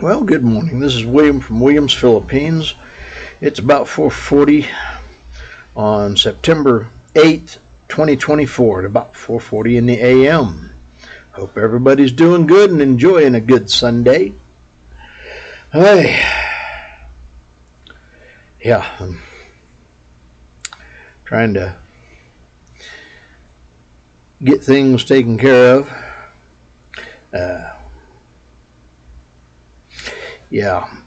Well, good morning. This is William from Williams, Philippines. It's about 4:40 on September 8th, 2024 at about 4:40 in the AM. Hope everybody's doing good and enjoying a good Sunday. Hey. Yeah, I'm trying to get things taken care of. Yeah,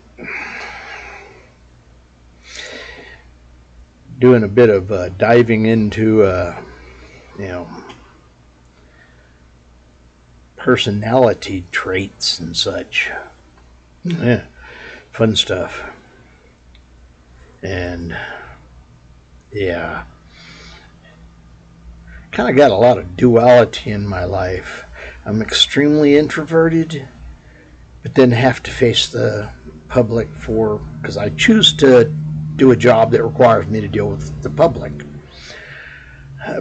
doing a bit of diving into, personality traits and such. Yeah, fun stuff. And yeah, kind of got a lot of duality in my life. I'm extremely introverted, but then have to face the public because I choose to do a job that requires me to deal with the public,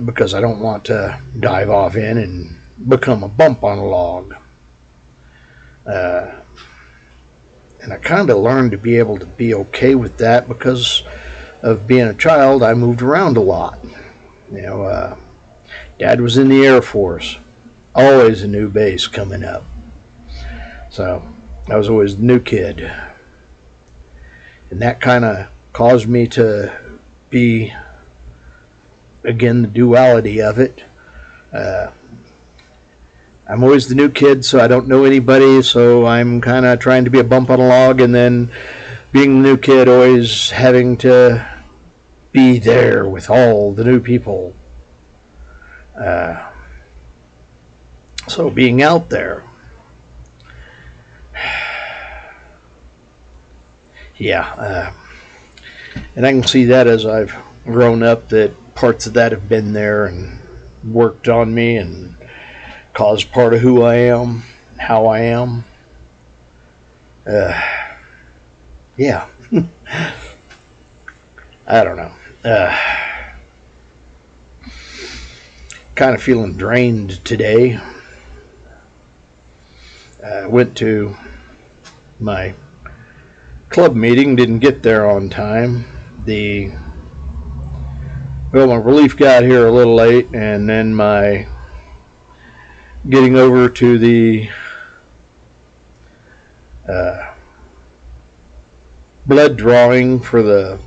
because I don't want to dive off in and become a bump on a log. And I kind of learned to be able to be okay with that because of being a child. I moved around a lot. Dad was in the Air Force, always a new base coming up. So I was always the new kid. And that kind of caused me to be, again, the duality of it. I'm always the new kid, so I don't know anybody, so I'm kind of trying to be a bump on a log, and then being the new kid, always having to be there with all the new people. So being out there. Yeah, and I can see that as I've grown up, that parts of that have been there and worked on me and caused part of who I am, how I am. Yeah. I don't know. Kind of feeling drained today. I went to my club meeting, didn't get there on time. My relief got here a little late, and then my getting over to the blood drawing for the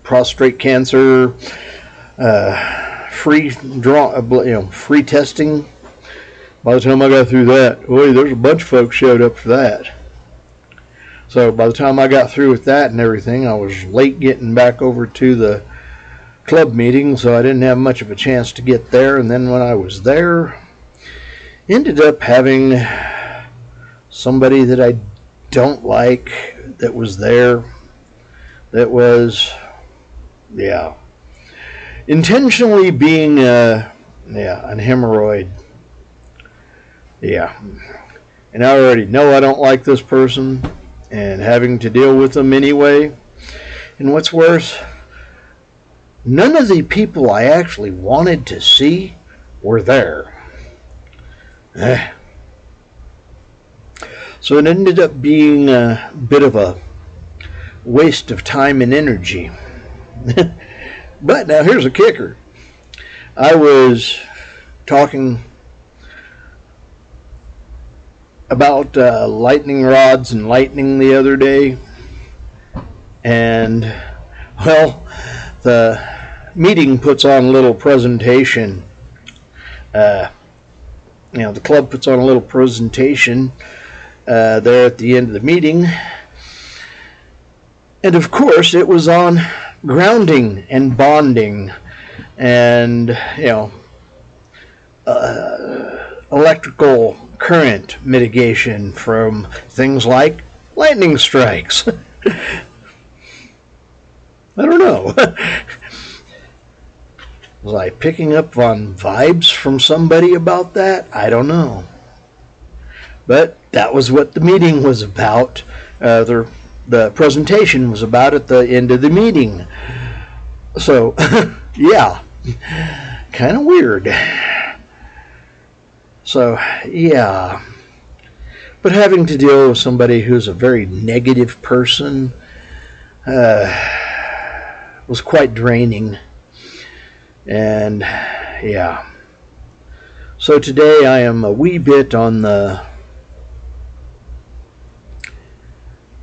prostate cancer free testing. By the time I got through that, there's a bunch of folks showed up for that. So by the time I got through with that and everything, I was late getting back over to the club meeting, so I didn't have much of a chance to get there. And then when I was there, ended up having somebody that I don't like that was there, that was, intentionally being an hemorrhoid. Yeah. And I already know I don't like this person, and having to deal with them anyway. And what's worse, none of the people I actually wanted to see were there. So it ended up being a bit of a waste of time and energy. But now here's a kicker. I was talking about lightning rods and lightning the other day, and the meeting puts on a little presentation. The club puts on a little presentation there at the end of the meeting, and of course it was on grounding and bonding, and electrical current mitigation from things like lightning strikes. I don't know. Was I picking up on vibes from somebody about that? I don't know. But that was what the meeting was about. The presentation was about at the end of the meeting. So, yeah, kind of weird. So, yeah, But having to deal with somebody who's a very negative person was quite draining. And yeah. So today I am a wee bit on the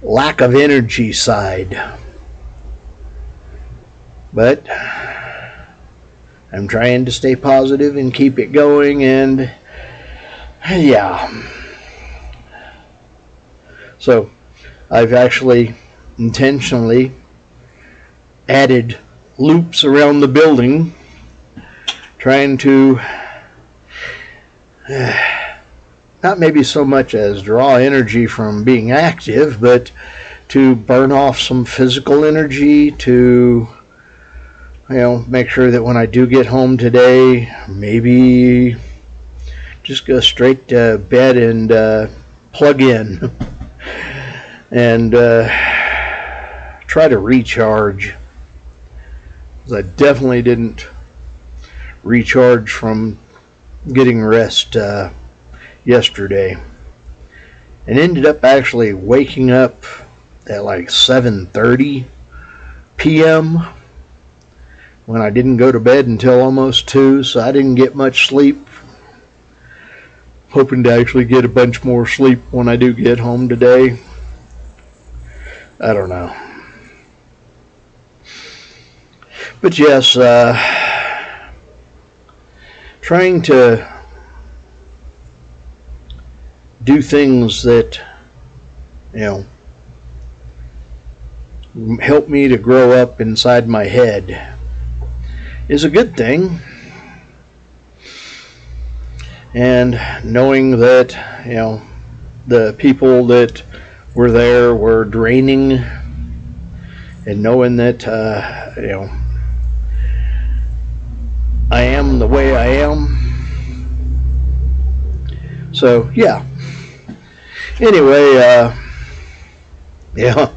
lack of energy side. But I'm trying to stay positive and keep it going, and yeah. So I've actually intentionally added loops around the building, trying to not maybe so much as draw energy from being active, but to burn off some physical energy, to make sure that when I do get home today, maybe just go straight to bed and plug in and try to recharge. Because I definitely didn't recharge from getting rest yesterday, and ended up actually waking up at like 7:30 p.m. when I didn't go to bed until almost 2, so I didn't get much sleep. Hoping to actually get a bunch more sleep when I do get home today. I don't know. But yes, trying to do things that, help me to grow up inside my head is a good thing. And knowing that, the people that were there were draining, and knowing that, I am the way I am. So, yeah. Anyway, yeah.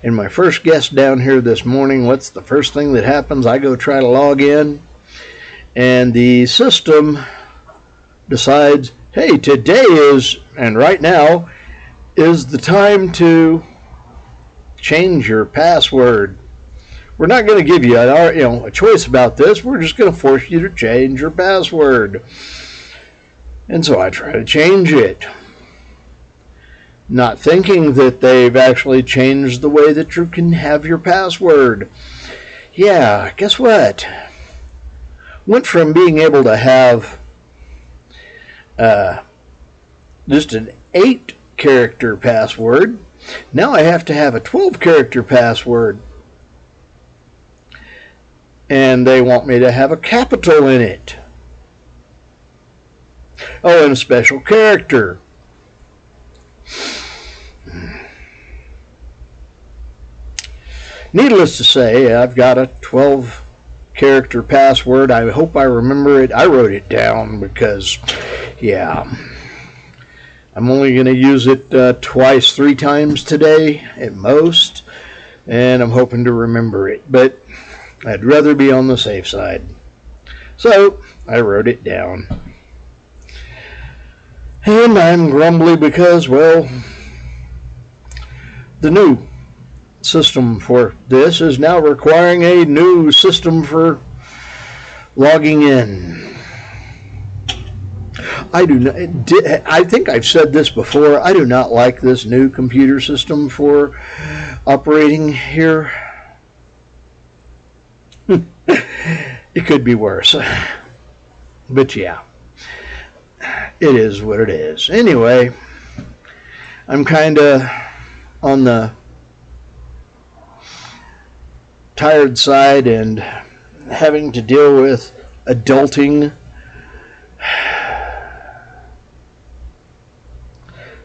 And my first guest down here this morning, what's the first thing that happens? I go try to log in, and the system decides, hey, today is, and right now, is the time to change your password. We're not going to give you a choice about this. We're just going to force you to change your password. And so I try to change it, not thinking that they've actually changed the way that you can have your password. Yeah, guess what? Went from being able to have just an 8-character password. Now I have to have a 12-character password. And they want me to have a capital in it. Oh, and a special character. Needless to say, I've got a 12-character password. I hope I remember it. I wrote it down because, yeah, I'm only going to use it twice, 3 times today at most, and I'm hoping to remember it. But I'd rather be on the safe side. So I wrote it down. And I'm grumbly because, well, the new system for this is now requiring a new system for logging in. I think I've said this before. I do not like this new computer system for operating here. It could be worse. But yeah, it is what it is. Anyway, I'm kind of on the tired side and having to deal with adulting.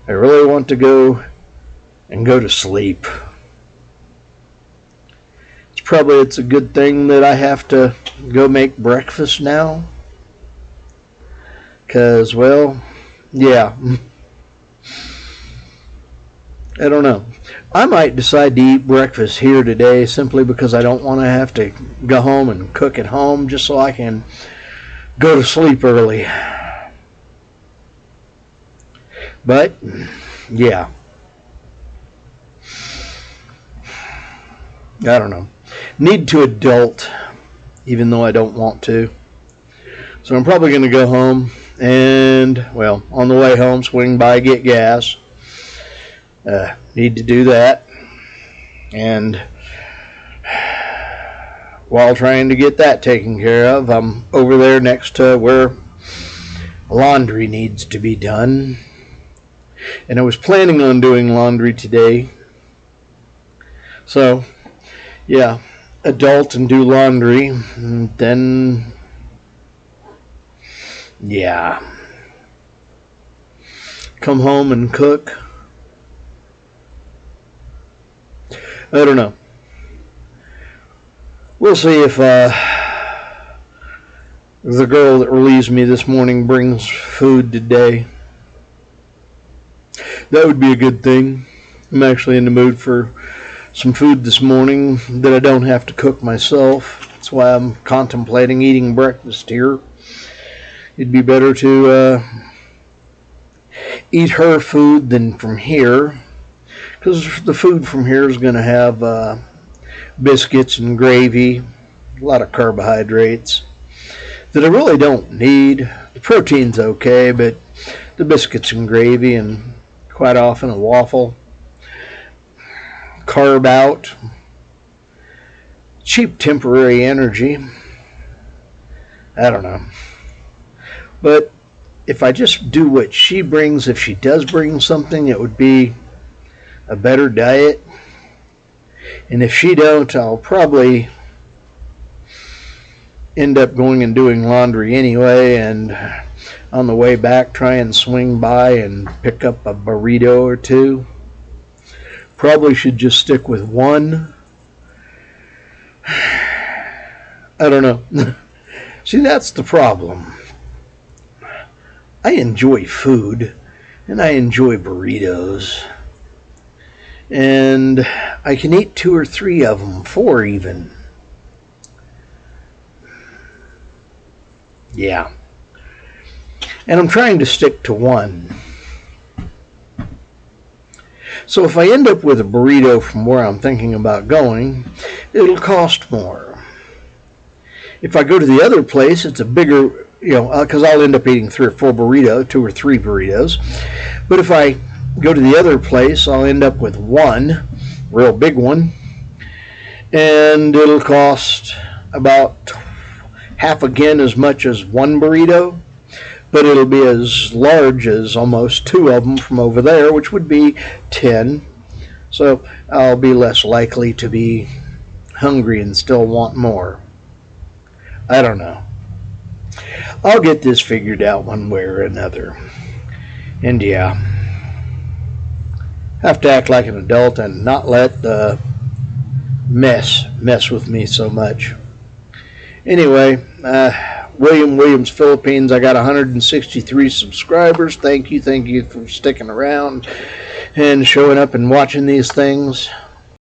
I really want to go to sleep. It's a good thing that I have to go make breakfast now. Because, well, yeah. I don't know. I might decide to eat breakfast here today simply because I don't want to have to go home and cook at home just so I can go to sleep early. But, yeah. I don't know. Need to adult, even though I don't want to. So I'm probably going to go home and, well, on the way home, swing by, get gas. Need to do that. And while trying to get that taken care of, I'm over there next to where laundry needs to be done. And I was planning on doing laundry today. So, yeah, adult and do laundry. And then, yeah, come home and cook. I don't know. We'll see if the girl that relieves me this morning brings food today. That would be a good thing. I'm actually in the mood for some food this morning that I don't have to cook myself. That's why I'm contemplating eating breakfast here. It'd be better to eat her food than from here, because the food from here is going to have biscuits and gravy, a lot of carbohydrates that I really don't need. The protein's okay, but the biscuits and gravy, and quite often a waffle, carb out, cheap temporary energy. I don't know. But if I just do what she brings, if she does bring something, it would be a better diet. And if she don't, I'll probably end up going and doing laundry anyway, and on the way back try and swing by and pick up a burrito or two. Probably should just stick with one. I don't know. See, that's the problem. I enjoy food, and I enjoy burritos. And I can eat 2 or 3 of them, 4 even. Yeah. And I'm trying to stick to one. So if I end up with a burrito from where I'm thinking about going, it'll cost more. If I go to the other place, it's a bigger, because I'll end up eating 3 or 4 burritos, 2 or 3 burritos. But if I go to the other place, I'll end up with one, real big one, and it'll cost about half again as much as one burrito, but it'll be as large as almost 2 of them from over there, which would be 10. So I'll be less likely to be hungry and still want more. I don't know. I'll get this figured out one way or another. And yeah, have to act like an adult and not let the mess with me so much. Anyway, Williams, Philippines, I got 163 subscribers. Thank you for sticking around and showing up and watching these things.